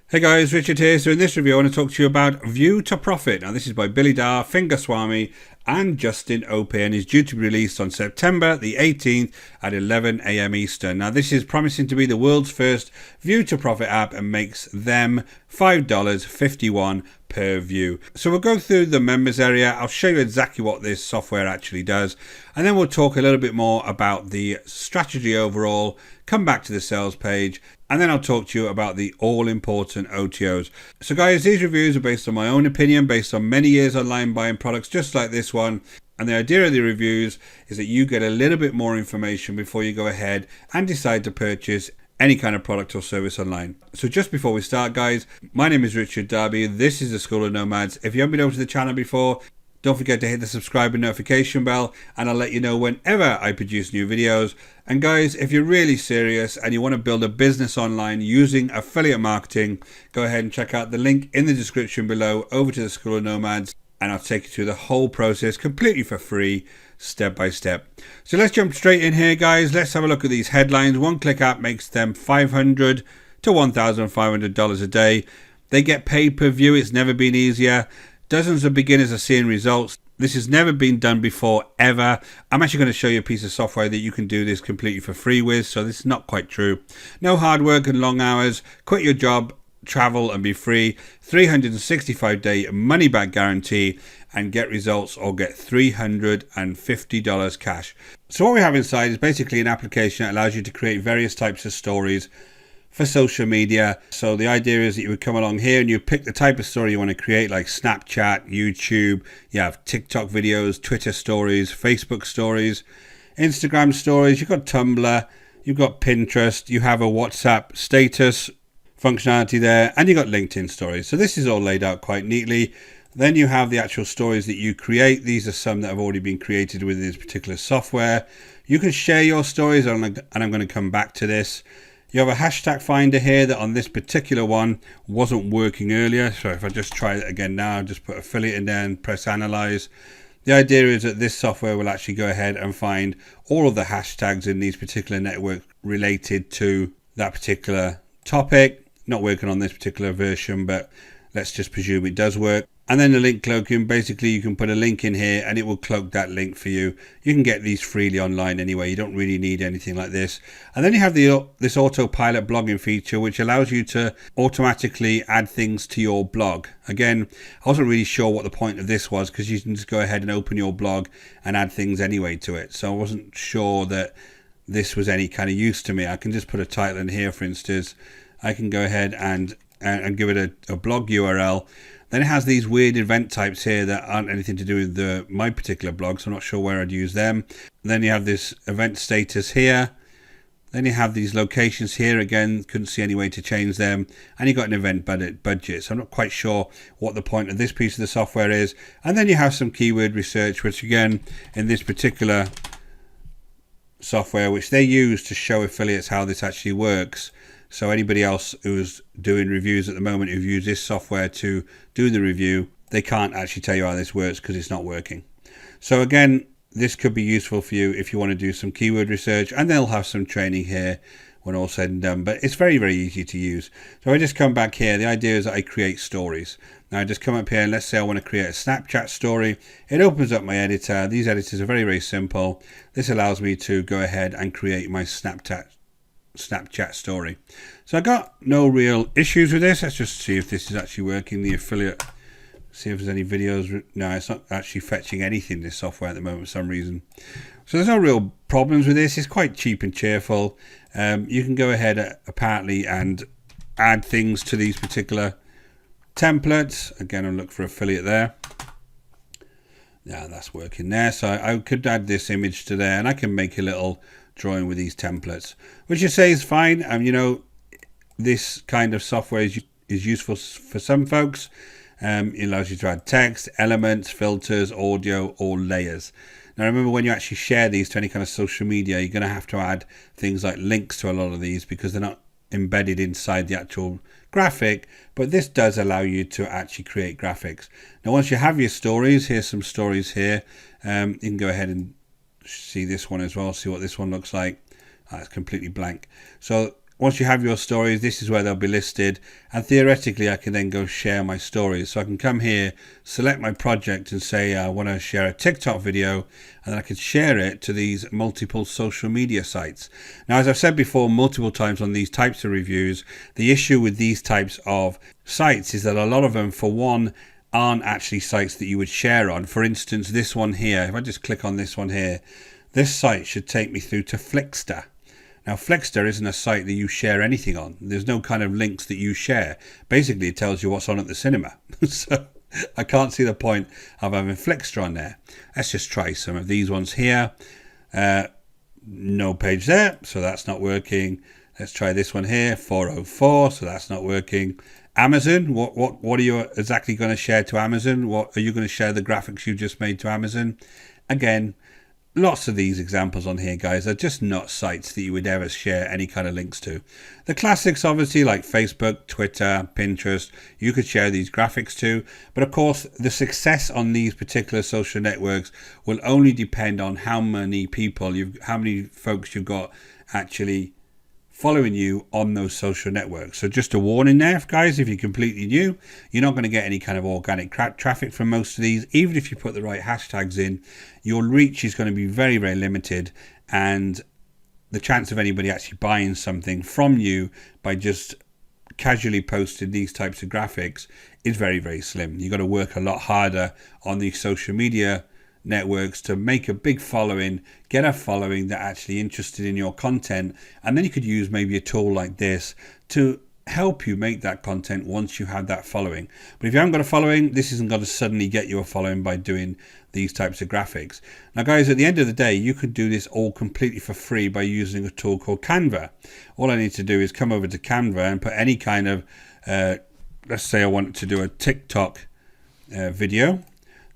Hey guys, Richard here. So in this review I want to talk to you about ViewToProfit. Now this is by Billy Dar, Fingerswamy and Justin Ope and is due to be released on September the 18th at 11 AM Eastern. Now this is promising to be the world's first ViewToProfit app and makes them $5.51 per view. So we'll go through the members area. I'll show you exactly what this software actually does, and then we'll talk a little bit more about the strategy overall, come back to the sales page, and then I'll talk to you about the all-important OTOs. So guys, these reviews are based on my own opinion, based on many years online buying products just like this one. And the idea of the reviews is that you get a little bit more information before you go ahead and decide to purchase any kind of product or service online. So just before we start guys, my name is Richard Darby. This is the School of Nomads. If you haven't been over to the channel before, don't forget to hit the subscribe and notification bell, and I'll let you know whenever I produce new videos. And guys, if you're really serious and you want to build a business online using affiliate marketing, go ahead and check out the link in the description below over to the School of Nomads, and I'll take you through the whole process completely for free, step by step. So let's jump straight in here guys. Let's have a look at these headlines. One click app makes them $500 to $1,500 a day. They get paid per view. It's never been easier. Dozens of beginners are seeing results. This has never been done before, ever. I'm actually going to show you a piece of software that you can do this completely for free with, so this is not quite true. No hard work and long hours. Quit your job, travel and be free. 365-day money-back guarantee, and get results or get $350 cash. So what we have inside is basically an application that allows you to create various types of stories for social media. So the idea is that you would come along here and you pick the type of story you want to create, like Snapchat, YouTube, you have TikTok videos, Twitter stories, Facebook stories, Instagram stories, you've got Tumblr, you've got Pinterest, you have a WhatsApp status functionality there, and you've got LinkedIn stories. So this is all laid out quite neatly. Then you have the actual stories that you create. These are some that have already been created with this particular software. You can share your stories, and I'm going to come back to this. You have a hashtag finder here that on this particular one wasn't working earlier. So if I just try it again now, just put affiliate in there and press analyze. The idea is that this software will actually go ahead and find all of the hashtags in these particular networks related to that particular topic. Not working on this particular version, but let's just presume it does work. And then the link cloaking, basically you can put a link in here and it will cloak that link for you. You can get these freely online anyway. You don't really need anything like this. And then you have this autopilot blogging feature, which allows you to automatically add things to your blog. Again, I wasn't really sure what the point of this was, because you can just go ahead and open your blog and add things anyway to it. So I wasn't sure that this was any kind of use to me. I can just put a title in here, for instance. I can go ahead and give it a blog URL. Then it has these weird event types here that aren't anything to do with my particular blog, so I'm not sure where I'd use them. And then you have this event status here. Then you have these locations here. Again, couldn't see any way to change them. And you got an event budget. So I'm not quite sure what the point of this piece of the software is. And then you have some keyword research, which again, in this particular software, which they use to show affiliates how this actually works. So anybody else who's doing reviews at the moment who've used this software to do the review, they can't actually tell you how this works because it's not working. So again, this could be useful for you if you want to do some keyword research, and they'll have some training here when all said and done, but it's very, very easy to use. So I just come back here. The idea is that I create stories. Now I just come up here and let's say I want to create a Snapchat story. It opens up my editor. These editors are very, very simple. This allows me to go ahead and create my Snapchat story. So I got no real issues with this. Let's just see if this is actually working. The affiliate, see if there's any videos. No, it's not actually fetching anything, this software at the moment for some reason. So there's no real problems with this. It's quite cheap and cheerful. You can go ahead apparently and add things to these particular templates. Again, I'll look for affiliate there. Yeah, that's working there. So I could add this image to there, and I can make a little drawing with these templates, which you say is fine. You know, this kind of software is useful for some folks. It allows you to add text, elements, filters, audio, or layers. Now remember, when you actually share these to any kind of social media, you're going to have to add things like links to a lot of these because they're not embedded inside the actual graphic, but this does allow you to actually create graphics. Now once you have your stories, here's some stories here. You can go ahead and see this one as well, see what this one looks like. It's completely blank. So once you have your stories, this is where they'll be listed, and theoretically I can then go share my stories. So I can come here, select my project and say I want to share a TikTok video, and then I can share it to these multiple social media sites. Now, as I've said before multiple times on these types of reviews, the issue with these types of sites is that a lot of them, for one, aren't actually sites that you would share on. For instance, this one here, if I just click on this one here, this site should take me through to Flickster. Now, Flickster isn't a site that you share anything on. There's no kind of links that you share. Basically, it tells you what's on at the cinema. So I can't see the point of having Flickster on there. Let's just try some of these ones here. No page there, so that's not working. Let's try this one here, 404, so that's not working. Amazon, what are you exactly going to share to Amazon? What are you going to share the graphics you just made to Amazon? Again, lots of these examples on here, guys, are just not sites that you would ever share any kind of links to. The classics, obviously, like Facebook, Twitter, Pinterest, you could share these graphics to. But of course, the success on these particular social networks will only depend on how many people how many folks you've got actually following you on those social networks. So just a warning there, guys, if you're completely new, you're not going to get any kind of organic traffic from most of these. Even if you put the right hashtags in, your reach is going to be very, very limited, and the chance of anybody actually buying something from you by just casually posting these types of graphics is very, very slim. You've got to work a lot harder on these social media networks to make a big following, get a following that actually interested in your content, and then you could use maybe a tool like this to help you make that content once you have that following. But if you haven't got a following, this isn't going to suddenly get you a following by doing these types of graphics. Now, guys, at the end of the day, you could do this all completely for free by using a tool called Canva. All I need to do is come over to Canva and put any kind of let's say I want to do a TikTok video.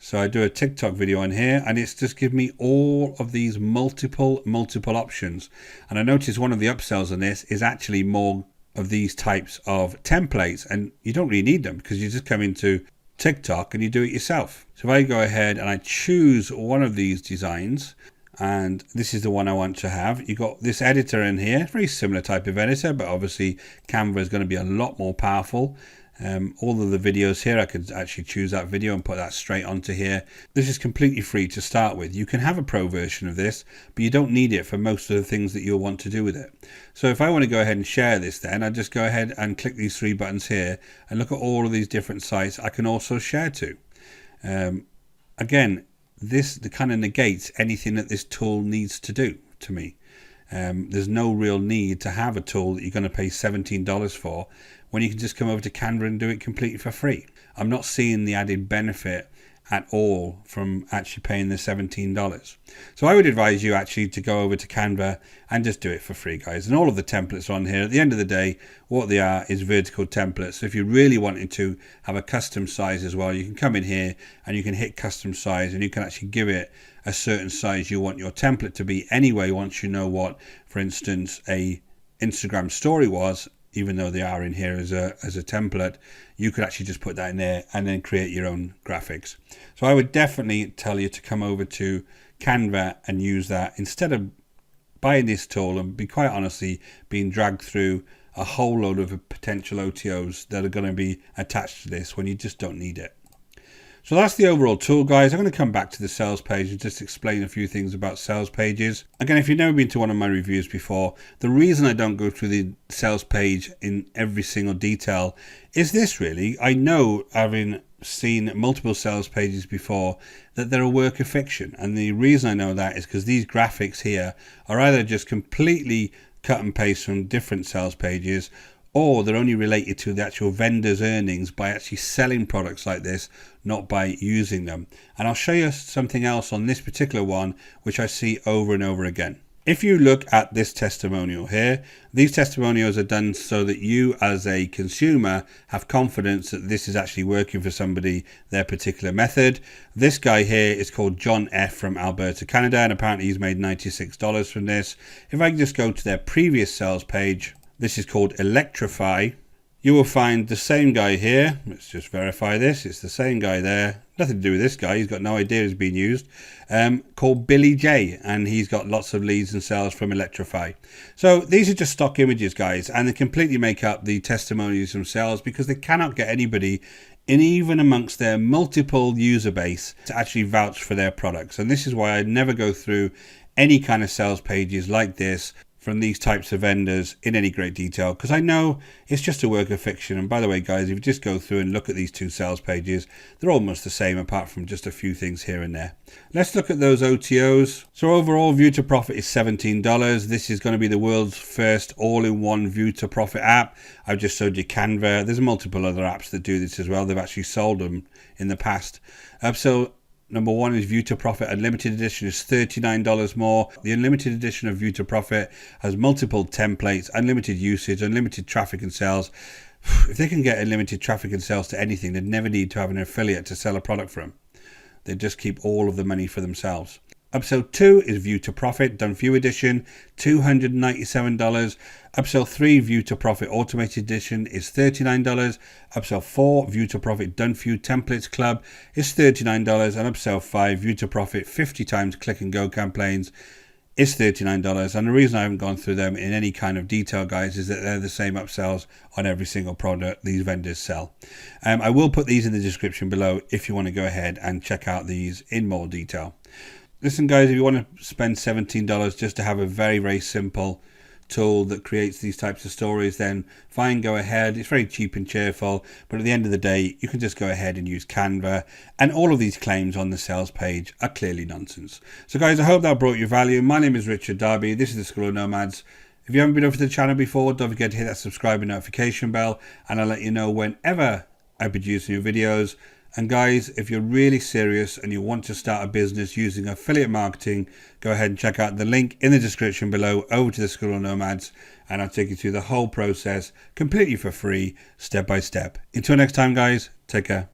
So I do a TikTok video on here, and it's just give me all of these multiple options. And I notice one of the upsells on this is actually more of these types of templates, and you don't really need them because you just come into TikTok and you do it yourself. So if I go ahead and I choose one of these designs, and this is the one I want to have, you got this editor in here, very similar type of editor, but obviously Canva is going to be a lot more powerful. All of the videos here, I could actually choose that video and put that straight onto here. This is completely free to start with. You can have a pro version of this, but you don't need it for most of the things that you'll want to do with it. So if I want to go ahead and share this, then I just go ahead and click these three buttons here and look at all of these different sites I can also share to. Again, this kind of negates anything that this tool needs to do to me. There's no real need to have a tool that you're going to pay $17 for when you can just come over to Canva and do it completely for free. I'm not seeing the added benefit at all from actually paying the $17. So I would advise you actually to go over to Canva and just do it for free, guys. And all of the templates are on here. At the end of the day, what they are is vertical templates. So if you're really wanting to have a custom size as well, you can come in here and you can hit custom size, and you can actually give it a certain size you want your template to be anyway. Once you know what, for instance, a Instagram story was, even though they are in here as a template, you could actually just put that in there and then create your own graphics. So I would definitely tell you to come over to Canva and use that instead of buying this tool and, be quite honestly, being dragged through a whole load of potential OTOs that are going to be attached to this when you just don't need it. So that's the overall tool, guys. I'm going to come back to the sales page and just explain a few things about sales pages. Again, if you've never been to one of my reviews before, the reason I don't go through the sales page in every single detail is this, really. I know, having seen multiple sales pages before, that they're a work of fiction. And the reason I know that is because these graphics here are either just completely cut and paste from different sales pages, or they're only related to the actual vendor's earnings by actually selling products like this, not by using them. And I'll show you something else on this particular one, which I see over and over again. If you look at this testimonial here, these testimonials are done so that you as a consumer have confidence that this is actually working for somebody, their particular method. This guy here is called John F. from Alberta, Canada, and apparently he's made $96 from this. If I can just go to their previous sales page, this is called Electrify. you will find the same guy here. Let's just verify this. It's the same guy there. Nothing to do with this guy. He's got no idea he's being used. Called Billy J, and he's got lots of leads and sales from Electrify. So these are just stock images, guys, and they completely make up the testimonials themselves because they cannot get anybody in, even amongst their multiple user base, to actually vouch for their products. And this is why I never go through any kind of sales pages like this from these types of vendors in any great detail, because I know it's just a work of fiction. And by the way, guys, if you just go through and look at these two sales pages, they're almost the same apart from just a few things here and there. Let's look at those OTOs. So overall, ViewToProfit is $17. This is going to be the world's first all-in-one ViewToProfit app. I've just showed you Canva. There's multiple other apps that do this as well. They've actually sold them in the past. So number one is ViewToProfit Unlimited Edition is $39 more. The Unlimited Edition of ViewToProfit has multiple templates, unlimited usage, unlimited traffic and sales. If they can get unlimited traffic and sales to anything, they'd never need to have an affiliate to sell a product from. They'd just keep all of the money for themselves. Upsell 2 is ViewToProfit Done For You Edition, $297. Upsell 3 ViewToProfit Automated Edition is $39. Upsell 4 ViewToProfit Done For You Templates Club is $39. And upsell 5 ViewToProfit 50 times click and go campaigns is $39. And the reason I haven't gone through them in any kind of detail, guys, is that they're the same upsells on every single product these vendors sell. I will put these in the description below if you want to go ahead and check out these in more detail. Listen, guys, if you want to spend $17 just to have a very, very simple tool that creates these types of stories, then fine, go ahead. It's very cheap and cheerful, but at the end of the day, you can just go ahead and use Canva, and all of these claims on the sales page are clearly nonsense. So guys, I hope that brought you value. My name is Richard Darby. This is the School of Nomads. If you haven't been over to the channel before, don't forget to hit that subscribe and notification bell, and I'll let you know whenever I produce new videos. And guys, if you're really serious and you want to start a business using affiliate marketing, go ahead and check out the link in the description below over to the School of Nomads, and I'll take you through the whole process completely for free, step by step. Until next time, guys, take care.